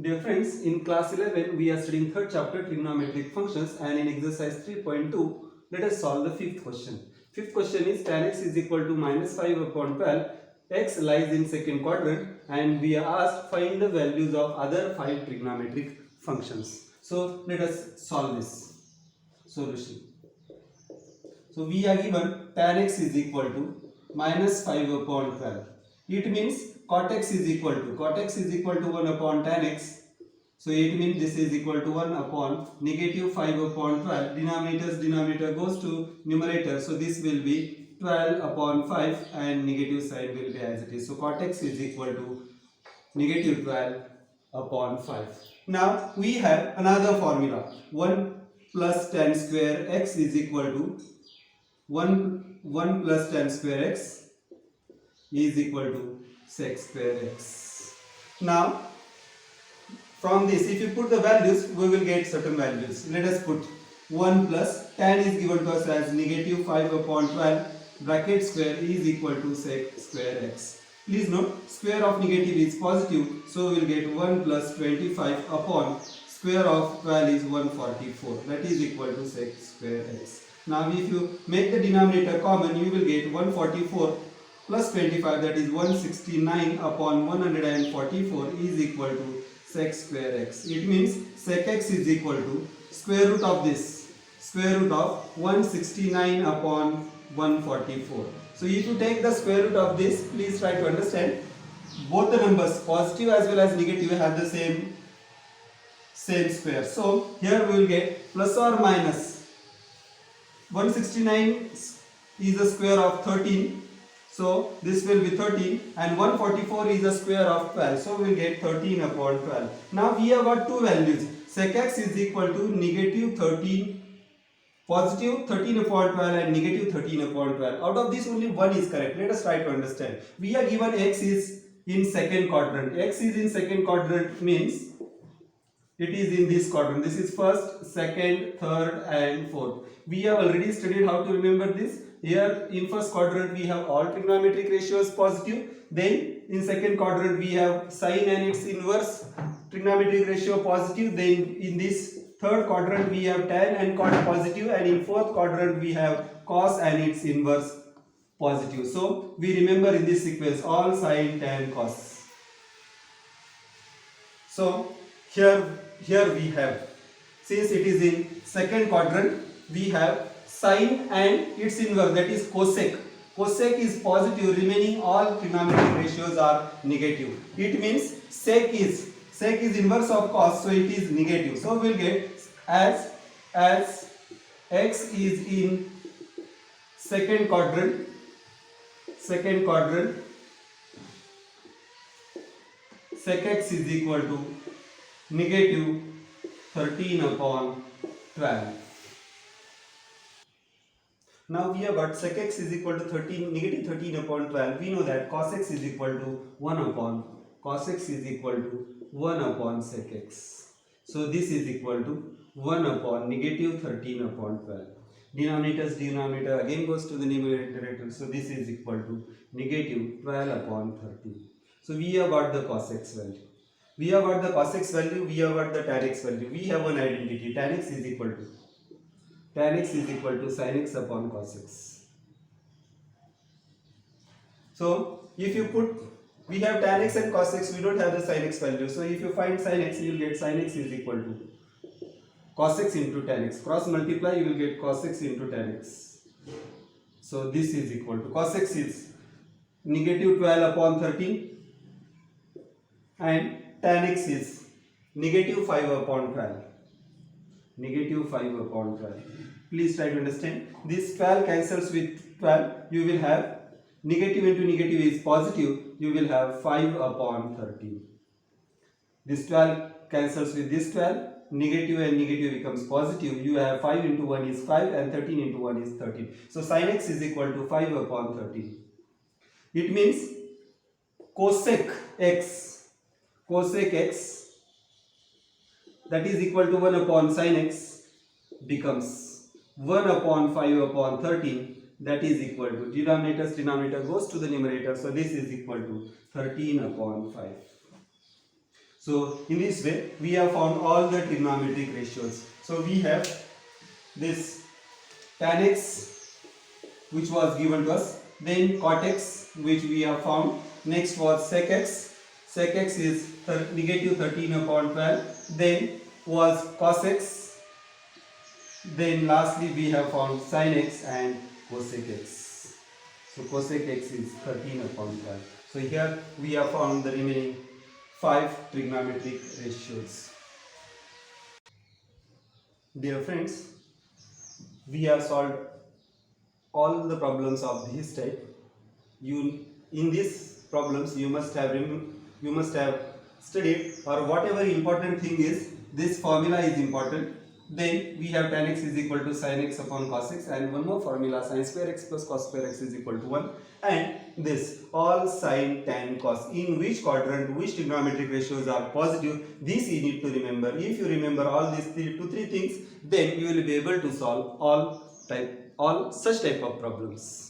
Dear friends, in class 11 we are studying third chapter trigonometric functions, and in exercise 3.2 let us solve the fifth question. Fifth question is tan x is equal to minus 5 upon 12. X lies in second quadrant and we are asked find the values of other 5 trigonometric functions. So let us solve this solution. So we are given tan x is equal to minus 5 upon 12. It means cot x is equal to 1 upon tan x. So it means this is equal to 1 upon negative 5 upon 12. Denominator goes to numerator. So this will be 12 upon 5 and negative sign will be as it is. So cot x is equal to negative 12 upon 5. Now we have another formula. 1 plus tan square x is equal to 1 plus tan square x is equal to sec square x. Now from this, if you put the values, we will get certain values. Let us put 1 plus tan is given to us as negative 5 upon 12 bracket square is equal to sec square x. Please note, square of negative is positive, so we will get 1 plus 25 upon square of 12 is 144, that is equal to sec square x. Now if you make the denominator common, you will get 144 plus 25, that is 169 upon 144 is equal to sec square x. It means sec x is equal to square root of this, square root of 169 upon 144. So if you take the square root of this, please try to understand both the numbers positive as well as negative have the same square. So here we will get plus or minus 169 is the square of 13. So this will be 13 and 144 is the square of 12. So we will get 13 upon 12. Now we have got two values. Sec x is equal to negative 13, positive 13 upon 12 and negative 13 upon 12. Out of this only one is correct. Let us try to understand. We are given x is in second quadrant. X is in second quadrant means it is in this quadrant. This is first, second, third and fourth. We have already studied how to remember this. Here in first quadrant we have all trigonometric ratios positive. Then in second quadrant we have sine and its inverse trigonometric ratio positive. Then in this third quadrant we have tan and cot positive, and in fourth quadrant we have cos and its inverse positive. So we remember in this sequence all sine, tan, cos. So here we have, since it is in second quadrant, we have sine and its inverse, that is cosec. Cosec is positive, remaining all trigonometric ratios are negative. It means sec is inverse of cos, so it is negative. So we will get as x is in second quadrant, sec x is equal to negative 13 upon 12. Now we have got sec x is equal to negative 13 upon 12. We know that cos x is equal to 1 upon sec x. So this is equal to 1 upon negative 13 upon 12. Denominator again goes to the numerator. So this is equal to negative 12 upon 13. So we have got the cos x value. We have got the cos x value, we have got the tan x value. We have one identity. Tan x is equal to sin x upon cos x. So if you put, we have tan x and cos x, we don't have the sin x value. So if you find sin x, you will get sin x is equal to cos x into tan x. Cross multiply, you will get cos x into tan x. So this is equal to, cos x is negative 12 upon 13 and tan x is negative 5 upon 12. Please try to understand. This 12 cancels with 12. You will have negative into negative is positive. You will have 5 upon 13. This 12 cancels with this 12. Negative and negative becomes positive. You have 5 into 1 is 5 and 13 into 1 is 13. So sin x is equal to 5 upon 13. It means cosec x, that is equal to 1 upon sin x becomes 1 upon 5 upon 13, that is equal to, denominator goes to the numerator, so this is equal to 13 upon 5. So in this way we have found all the trigonometric ratios. So we have this tan x which was given to us, then cot x which we have found, next was sec x. Sec x is negative 13 upon 12, then was cos x, then lastly we have found sin x and cosec x. So cosec x is 13 upon 12. So here we have found the remaining 5 trigonometric ratios. Dear friends, we have solved all the problems of this type. In these problems you must have studied, or whatever important thing is, this formula is important. Then we have tan x is equal to sin x upon cos x, and one more formula, sin square x plus cos square x is equal to 1, and this all sin, tan, cos, in which quadrant which trigonometric ratios are positive, this you need to remember. If you remember all these three things, then you will be able to solve all such type of problems.